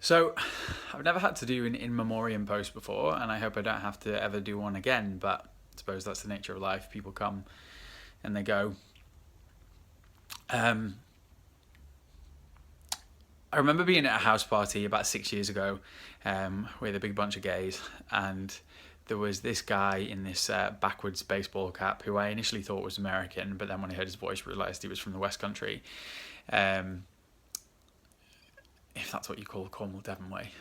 So, I've never had to do an in memoriam post before, and I hope I don't have to ever do one again, but I suppose that's the nature of life. People come and they go. Um, I remember being at a house party about 6 years ago with a big bunch of gays, and there was this guy in this backwards baseball cap who I initially thought was American, but then when I heard his voice, realised he was from the West Country. Um, if that's what you call Cornwall, Devon way.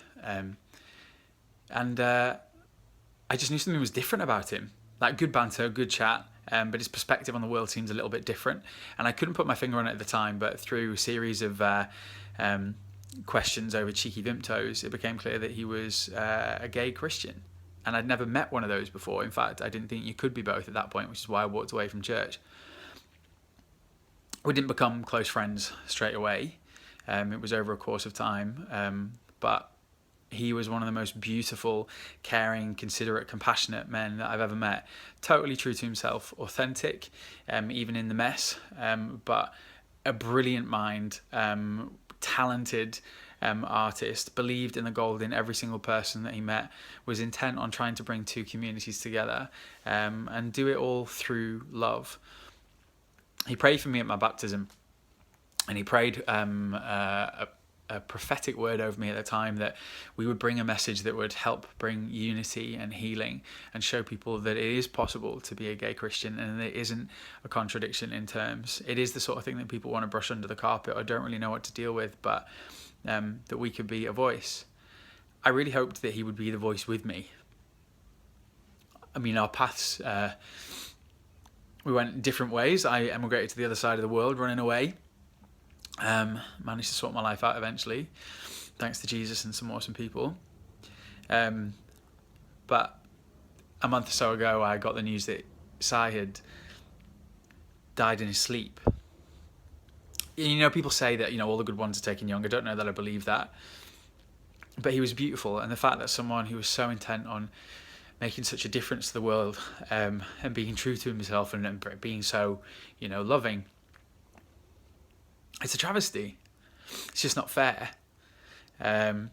And I just knew something was different about him. Like good banter, good chat, but his perspective on the world seems a little bit different. And I couldn't put my finger on it at the time, but through a series of questions over cheeky Vimtos, it became clear that he was a gay Christian. And I'd never met one of those before. In fact, I didn't think you could be both at that point, which is why I walked away from church. We didn't become close friends straight away. It was over a course of time, but he was one of the most beautiful, caring, considerate, compassionate men that I've ever met. Totally true to himself, authentic, even in the mess, but a brilliant mind, talented artist, believed in the gold in every single person that he met, was intent on trying to bring two communities together and do it all through love. He prayed for me at my baptism. And he prayed a prophetic word over me at the time that we would bring a message that would help bring unity and healing and show people that it is possible to be a gay Christian and it isn't a contradiction in terms. It is the sort of thing that people want to brush under the carpet or don't really know what to deal with, but that we could be a voice. I really hoped that he would be the voice with me. I mean, our paths, we went different ways. I emigrated to the other side of the world, running away. Managed to sort my life out eventually, thanks to Jesus and some awesome people. But a month or so ago, I got the news that Si had died in his sleep. You know, people say that, all the good ones are taken young. I don't know that I believe that. But he was beautiful, and the fact that someone who was so intent on making such a difference to the world and being true to himself and being so, loving, it's a travesty. It's just not fair. And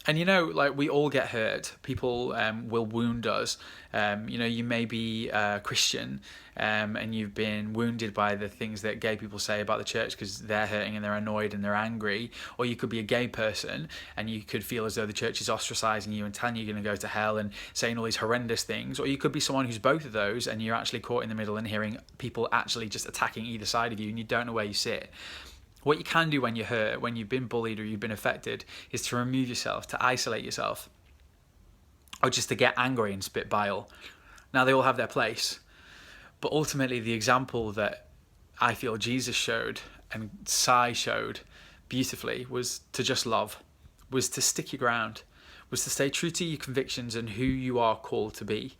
we all get hurt. People will wound us. You may be a Christian and you've been wounded by the things that gay people say about the church because they're hurting and they're annoyed and they're angry. Or you could be a gay person and you could feel as though the church is ostracizing you and telling you you're going to go to hell and saying all these horrendous things. Or you could be someone who's both of those and you're actually caught in the middle and hearing people actually just attacking either side of you and you don't know where you sit. What you can do when you're hurt, when you've been bullied or you've been affected, is to remove yourself, to isolate yourself, or just to get angry and spit bile. Now, they all have their place, but ultimately the example that I feel Jesus showed and Si showed beautifully was to just love, was to stick your ground, was to stay true to your convictions and who you are called to be.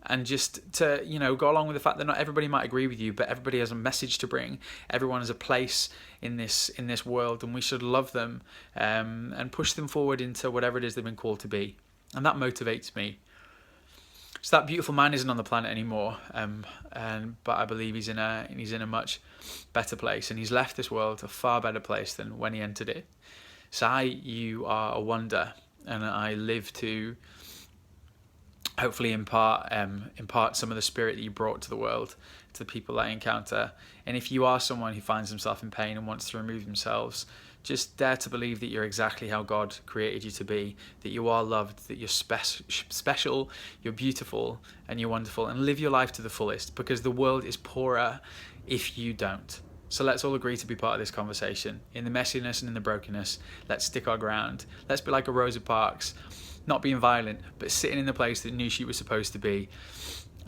And just to, go along with the fact that not everybody might agree with you, but everybody has a message to bring. Everyone has a place in this world, and we should love them and push them forward into whatever it is they've been called to be. And that motivates me. So that beautiful man isn't on the planet anymore, but I believe he's in a much better place, and he's left this world a far better place than when he entered it. Si, you are a wonder, and I live to hopefully impart some of the spirit that you brought to the world, to the people that I encounter. And if you are someone who finds himself in pain and wants to remove themselves, just dare to believe that you're exactly how God created you to be, that you are loved, that you're special, you're beautiful, and you're wonderful, and live your life to the fullest, because the world is poorer if you don't. So let's all agree to be part of this conversation. In the messiness and in the brokenness, let's stick our ground. Let's be like a Rosa Parks, not being violent, but sitting in the place that knew she was supposed to be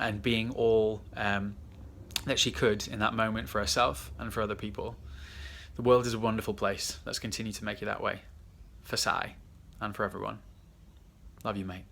and being all that she could in that moment for herself and for other people. The world is a wonderful place. Let's continue to make it that way for Si and for everyone. Love you, mate.